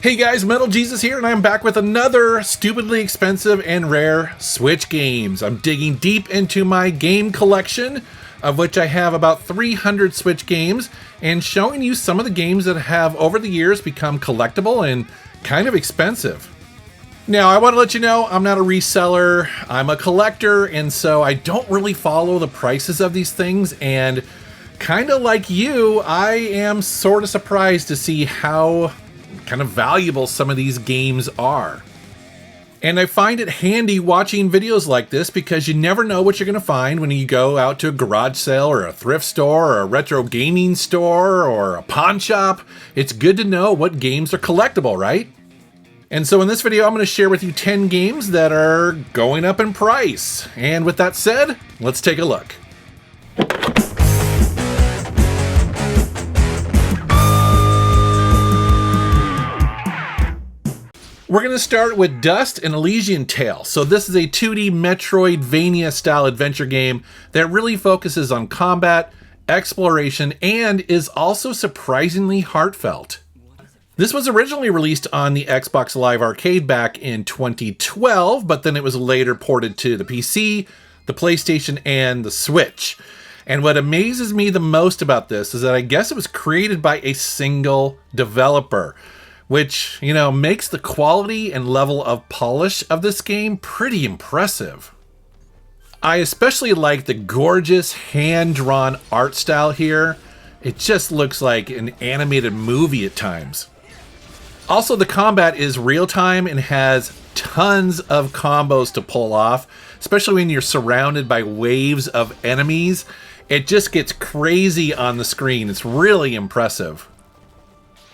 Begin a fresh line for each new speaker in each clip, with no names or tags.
Hey guys, Metal Jesus here, and I'm back with another stupidly expensive and rare Switch games. I'm digging deep into my game collection, of which I have about 300 Switch games, and showing you some of the games that have over the years become collectible and kind of expensive. Now, I want to let you know I'm not a reseller, I'm a collector, and so I don't really follow the prices of these things, and kind of like you, I am sort of surprised to see how kind of valuable some of these games are. And I find it handy watching videos like this because you never know what you're going to find when you go out to a garage sale or a thrift store or a retro gaming store or a pawn shop. It's good to know what games are collectible, right? And so in this video, I'm going to share with you 10 games that are going up in price. And with that said, let's take a look. We're going to start with Dust and Elysian Tale. So this is a 2D Metroidvania style adventure game that really focuses on combat, exploration, and is also surprisingly heartfelt. This was originally released on the Xbox Live Arcade back in 2012, but then it was later ported to the PC, the PlayStation, and the Switch. And what amazes me the most about this is that I guess it was created by a single developer, which, you know, makes the quality and level of polish of this game pretty impressive. I especially like the gorgeous hand-drawn art style here. It just looks like an animated movie at times. Also, the combat is real-time and has tons of combos to pull off, especially when you're surrounded by waves of enemies. It just gets crazy on the screen. It's really impressive.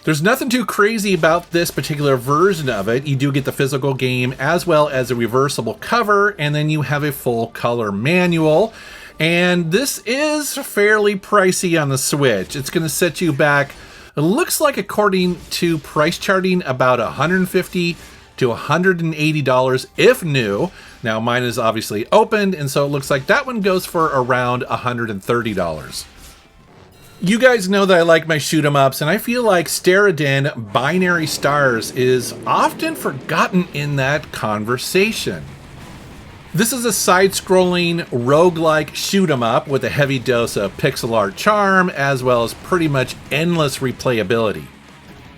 There's nothing too crazy about this particular version of it. You do get the physical game as well as a reversible cover, and then you have a full color manual. And this is fairly pricey on the Switch. It's going to set you back, it looks like according to price charting, about $150 to $180 if new. Now mine is obviously opened, and so it looks like that one goes for around $130. You guys know that I like my shoot 'em ups, and I feel like Steredenn Binary Stars is often forgotten in that conversation. This is a side-scrolling roguelike shoot 'em up with a heavy dose of pixel art charm, as well as pretty much endless replayability.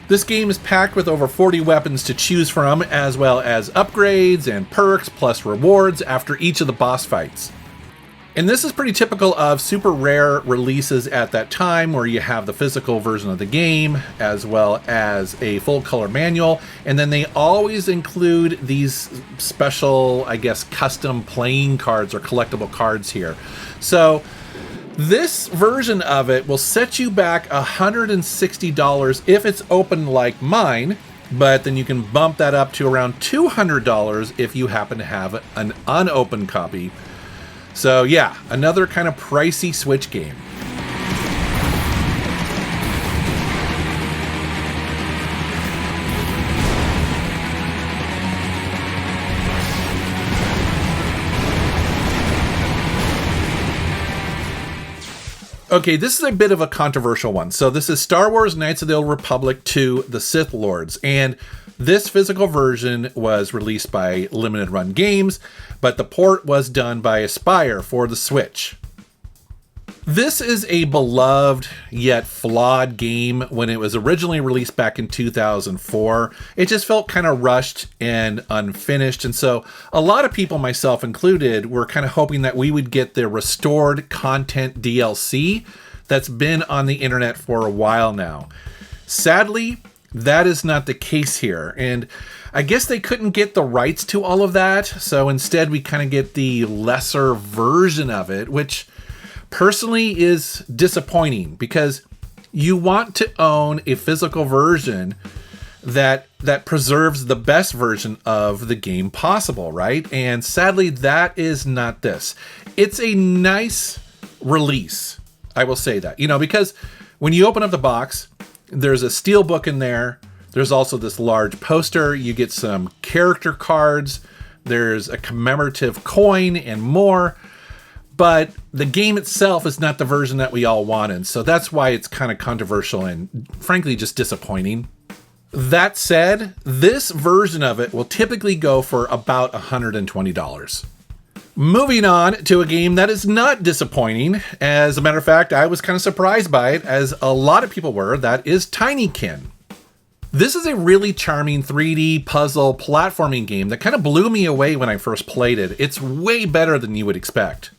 This game is packed with over 40 weapons to choose from, as well as upgrades and perks, plus rewards after each of the boss fights. And this is pretty typical of super rare releases at that time, where you have the physical version of the game as well as a full color manual, and then they always include these special, I guess, custom playing cards or collectible cards here. So this version of it will set you back $160 if it's open like mine, but then you can bump that up to around $200 if you happen to have an unopened copy. So yeah, another kind of pricey Switch game. Okay, this is a bit of a controversial one. So this is Star Wars Knights of the Old Republic 2: The Sith Lords, and this physical version was released by Limited Run Games, but the port was done by Aspyr for the Switch. This is a beloved yet flawed game when it was originally released back in 2004. It just felt kind of rushed and unfinished, and so a lot of people, myself included, were kind of hoping that we would get the restored content DLC that's been on the internet for a while now. Sadly, that is not the case here, and I guess they couldn't get the rights to all of that, so instead we kind of get the lesser version of it, which personally is disappointing because you want to own a physical version that preserves the best version of the game possible, right? And sadly, that is not this. It's a nice release, I will say that, because when you open up the box, there's a steel book in there. There's also this large poster. You get some character cards. There's a commemorative coin and more. But the game itself is not the version that we all wanted. So that's why it's kind of controversial and frankly just disappointing. That said, this version of it will typically go for about $120. Moving on to a game that is not disappointing. As a matter of fact, I was kind of surprised by it, as a lot of people were. That is Tinykin. This is a really charming 3D puzzle platforming game that kind of blew me away when I first played it. It's way better than you would expect.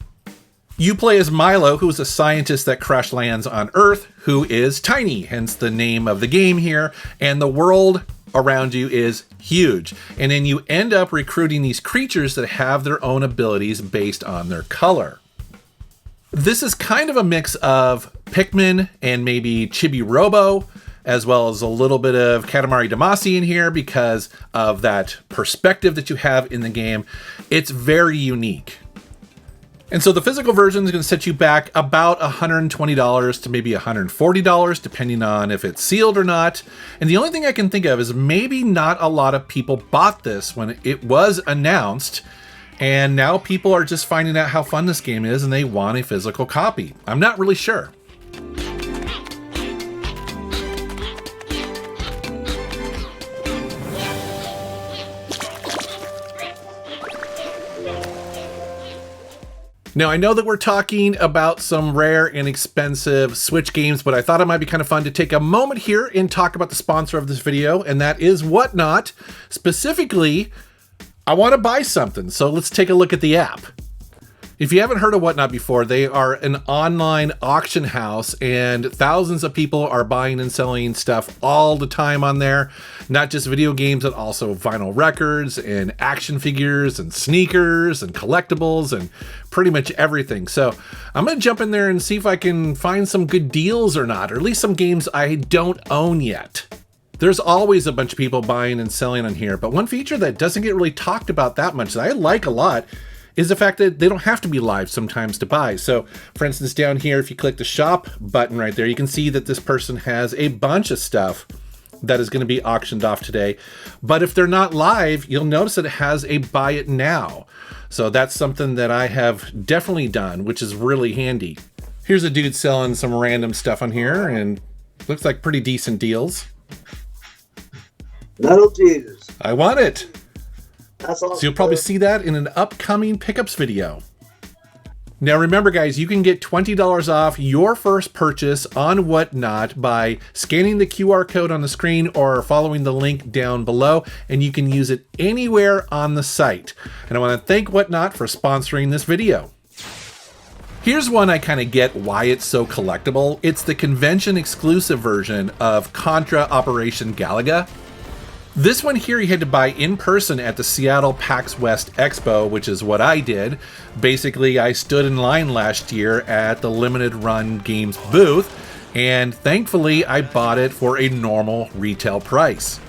You play as Milo, who is a scientist that crash lands on Earth, who is tiny, hence the name of the game here, and the world around you is huge. And then you end up recruiting these creatures that have their own abilities based on their color. This is kind of a mix of Pikmin and maybe Chibi Robo, as well as a little bit of Katamari Damacy in here because of that perspective that you have in the game. It's very unique. And so the physical version is going to set you back about $120 to maybe $140, depending on if it's sealed or not. And the only thing I can think of is maybe not a lot of people bought this when it was announced, and now people are just finding out how fun this game is and they want a physical copy. I'm not really sure. Now, I know that we're talking about some rare and expensive Switch games, but I thought it might be kind of fun to take a moment here and talk about the sponsor of this video, and that is Whatnot. Specifically, I want to buy something, so let's take a look at the app. If you haven't heard of Whatnot before, they are an online auction house, and thousands of people are buying and selling stuff all the time on there. Not just video games, but also vinyl records and action figures and sneakers and collectibles and pretty much everything. So I'm going to jump in there and see if I can find some good deals or not, or at least some games I don't own yet. There's always a bunch of people buying and selling on here, but one feature that doesn't get really talked about that much that I like a lot is the fact that they don't have to be live sometimes to buy. So for instance, down here, if you click the shop button right there, you can see that this person has a bunch of stuff that is going to be auctioned off today. But if they're not live, you'll notice that it has a buy it now. So that's something that I have definitely done, which is really handy. Here's a dude selling some random stuff on here and looks like pretty decent deals.
MetalJesus.
I want it.
That's awesome.
So you'll probably see that in an upcoming pickups video. Now remember guys, you can get $20 off your first purchase on Whatnot by scanning the QR code on the screen or following the link down below, and you can use it anywhere on the site. And I want to thank Whatnot for sponsoring this video. Here's one I kind of get why it's so collectible. It's the convention exclusive version of Contra Operation Galuga. This one here you had to buy in person at the Seattle PAX West Expo, which is what I did. Basically, I stood in line last year at the Limited Run Games booth, and thankfully I bought it for a normal retail price.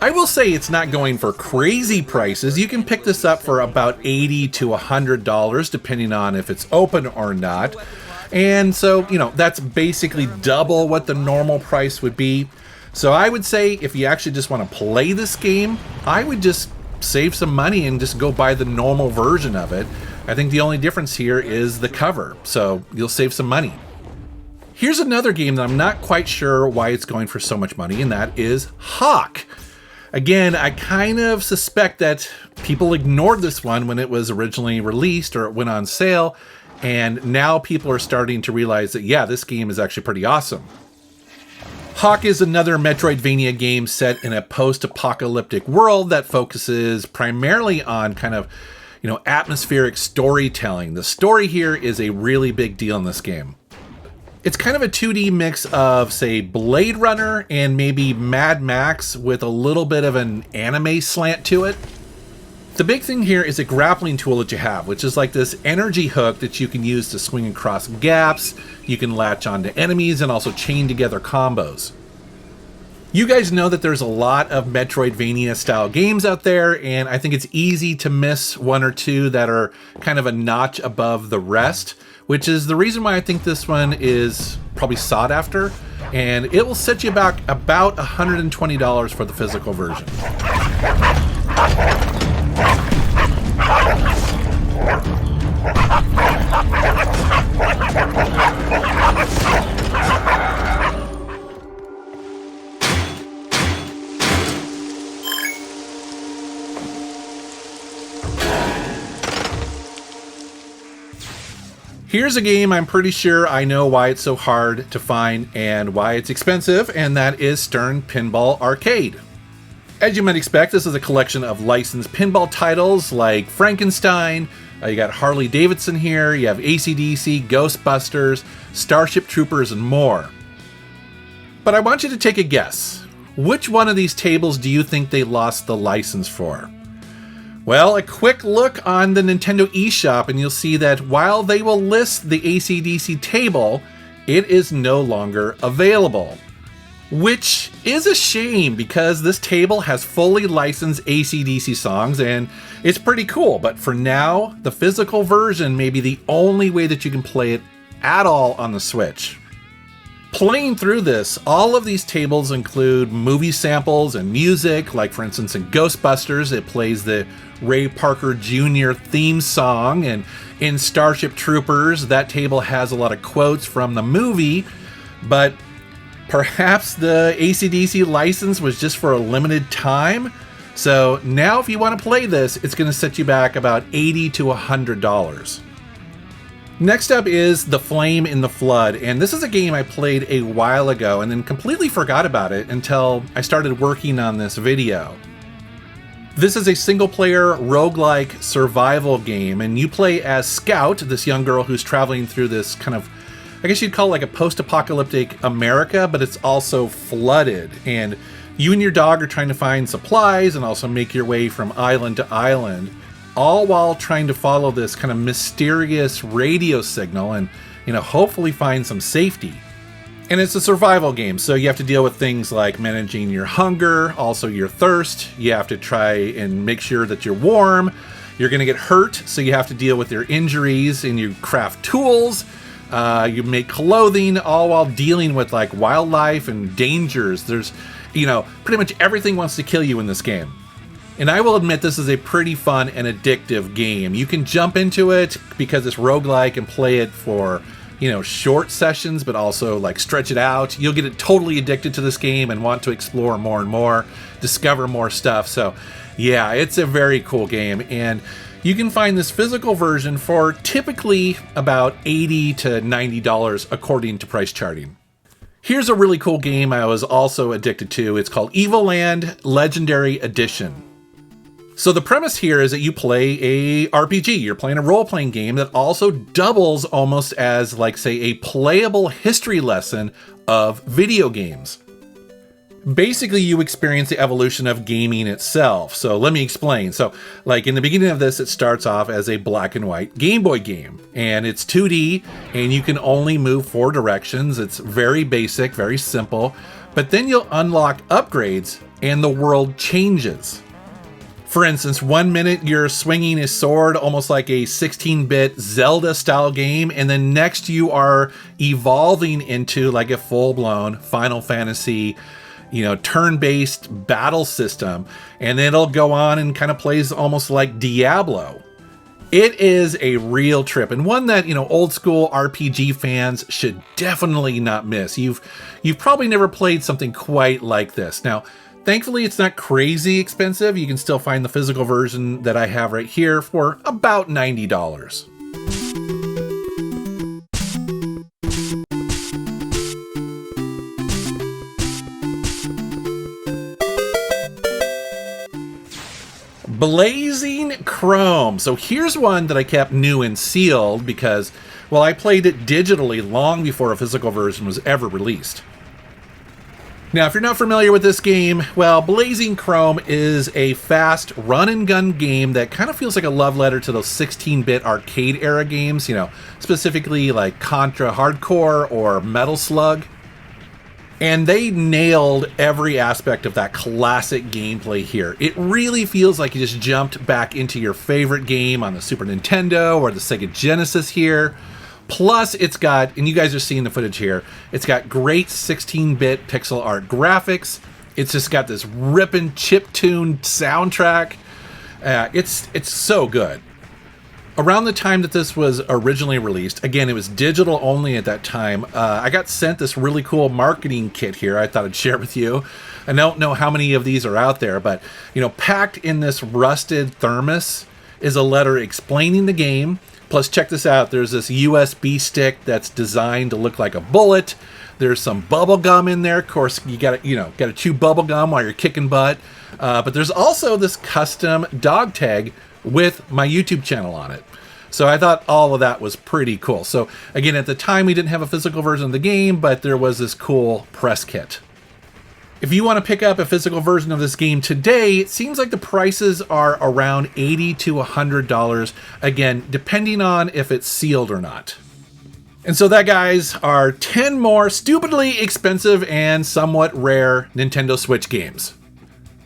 I will say it's not going for crazy prices. You can pick this up for about $80 to $100, depending on if it's open or not. And so, you know, that's basically double what the normal price would be. So I would say if you actually just want to play this game, I would just save some money and just go buy the normal version of it. I think the only difference here is the cover, so you'll save some money. Here's another game that I'm not quite sure why it's going for so much money, and that is Haak. Again, I kind of suspect that people ignored this one when it was originally released or it went on sale, and now people are starting to realize that, yeah, this game is actually pretty awesome. Haak is another Metroidvania game set in a post-apocalyptic world that focuses primarily on kind of, you know, atmospheric storytelling. The story here is a really big deal in this game. It's kind of a 2D mix of, say, Blade Runner and maybe Mad Max with a little bit of an anime slant to it. The big thing here is a grappling tool that you have, which is like this energy hook that you can use to swing across gaps. You can latch onto enemies and also chain together combos. You guys know that there's a lot of Metroidvania style games out there, and I think it's easy to miss one or two that are kind of a notch above the rest, which is the reason why I think this one is probably sought after, and it will set you back about $120 for the physical version. Here's a game I'm pretty sure I know why it's so hard to find and why it's expensive, and that is Stern Pinball Arcade. As you might expect, this is a collection of licensed pinball titles like Frankenstein. You got Harley Davidson here, you have AC/DC, Ghostbusters, Starship Troopers, and more. But I want you to take a guess. Which one of these tables do you think they lost the license for? Well, a quick look on the Nintendo eShop and you'll see that while they will list the AC/DC table, it is no longer available. Which is a shame because this table has fully licensed AC/DC songs and it's pretty cool, but for now, the physical version may be the only way that you can play it at all on the Switch. Playing through this, all of these tables include movie samples and music, like for instance in Ghostbusters, it plays the Ray Parker Jr. theme song, and in Starship Troopers, that table has a lot of quotes from the movie, but perhaps the AC/DC license was just for a limited time. So now if you want to play this, it's going to set you back about $80 to $100. Next up is The Flame in the Flood, and this is a game I played a while ago and then completely forgot about it until I started working on this video. This is a single-player roguelike survival game, and you play as Scout, this young girl who's traveling through this kind of, I guess you'd call it like a post-apocalyptic America, but it's also flooded. And you and your dog are trying to find supplies and also make your way from island to island, all while trying to follow this kind of mysterious radio signal and, hopefully find some safety. And it's a survival game, so you have to deal with things like managing your hunger, also your thirst. You have to try and make sure that you're warm. You're going to get hurt, so you have to deal with your injuries, and you craft tools. You make clothing, all while dealing with like wildlife and dangers. There's, pretty much everything wants to kill you in this game. And I will admit this is a pretty fun and addictive game. You can jump into it because it's roguelike and play it for, short sessions, but also like stretch it out. You'll get it totally addicted to this game and want to explore more and more, discover more stuff. So yeah, it's a very cool game. And you can find this physical version for typically about $80 to $90 according to price charting. Here's a really cool game I was also addicted to. It's called Evoland Legendary Edition. So the premise here is that you play a RPG. You're playing a role-playing game that also doubles almost as, like, say, a playable history lesson of video games. Basically, you experience the evolution of gaming itself. So let me explain. So, like, in the beginning of this, it starts off as a black and white Game Boy game. And it's 2D, and you can only move 4 directions. It's very basic, very simple. But then you'll unlock upgrades, and the world changes. For instance, 1 minute you're swinging a sword almost like a 16-bit Zelda-style game, and then next you are evolving into like a full-blown Final Fantasy, turn-based battle system, and then it'll go on and kind of plays almost like Diablo. It is a real trip, and one that, old-school RPG fans should definitely not miss. You've probably never played something quite like this. Now, thankfully, it's not crazy expensive. You can still find the physical version that I have right here for about $90. Blazing Chrome. So here's one that I kept new and sealed because, well, I played it digitally long before a physical version was ever released. Now, if you're not familiar with this game, well, Blazing Chrome is a fast run-and-gun game that kind of feels like a love letter to those 16-bit arcade-era games, specifically like Contra Hardcore or Metal Slug. And they nailed every aspect of that classic gameplay here. It really feels like you just jumped back into your favorite game on the Super Nintendo or the Sega Genesis here. Plus, it's got, and you guys are seeing the footage here, it's got great 16-bit pixel art graphics. It's just got this ripping chiptune soundtrack. It's so good. Around the time that this was originally released, again, it was digital only at that time, I got sent this really cool marketing kit here I thought I'd share with you. I don't know how many of these are out there, but, packed in this rusted thermos is a letter explaining the game, Plus, check this out. There's this USB stick that's designed to look like a bullet. There's some bubble gum in there. Of course, you gotta chew bubble gum while you're kicking butt. But there's also this custom dog tag with my YouTube channel on it. So I thought all of that was pretty cool. So again, at the time we didn't have a physical version of the game, but there was this cool press kit. If you want to pick up a physical version of this game today, it seems like the prices are around $80 to $100, again, depending on if it's sealed or not. And so that, guys, are 10 more stupidly expensive and somewhat rare Nintendo Switch games.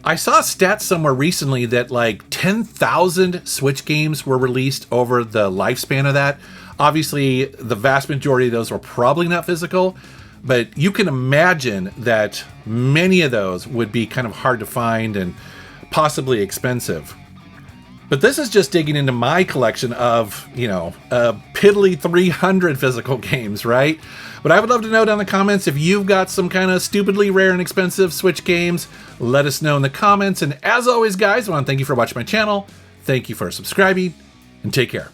I saw stats somewhere recently that like 10,000 Switch games were released over the lifespan of that. Obviously, the vast majority of those were probably not physical, but you can imagine that many of those would be kind of hard to find and possibly expensive. But this is just digging into my collection of, a piddly 300 physical games, right? But I would love to know down in the comments if you've got some kind of stupidly rare and expensive Switch games. Let us know in the comments. And as always, guys, I want to thank you for watching my channel. Thank you for subscribing, and take care.